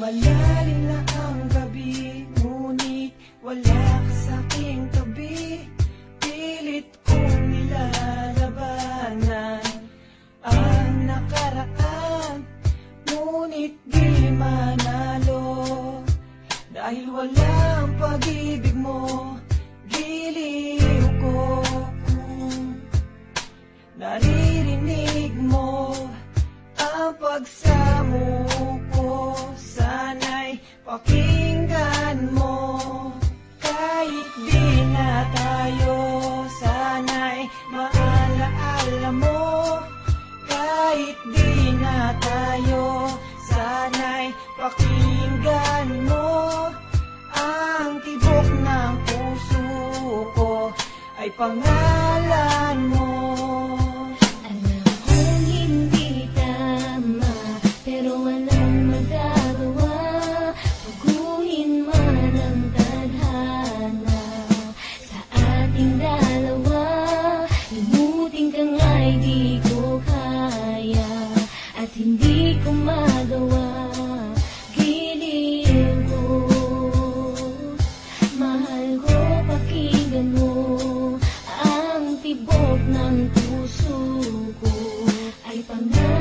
Malalim na ang gabi, ngunit wala ka sa'king tabi. Pilit kong nilalabanan ang nakaraan, ngunit di manalo. Dahil walang pag-ibig mo, giliw ko. Naririnig mo ang pagsamo ko, sana'y pakinggan mo. Kahit di na tayo, sana'y maalaala mo. Kahit di na tayo, sana'y pakinggan mo. Ang tibok ng puso ko ay pangalan mo. Hindi ko magawa, giliw ko. Mahal ko, pakinggan mo ang tibok ng puso ko ay pangalan.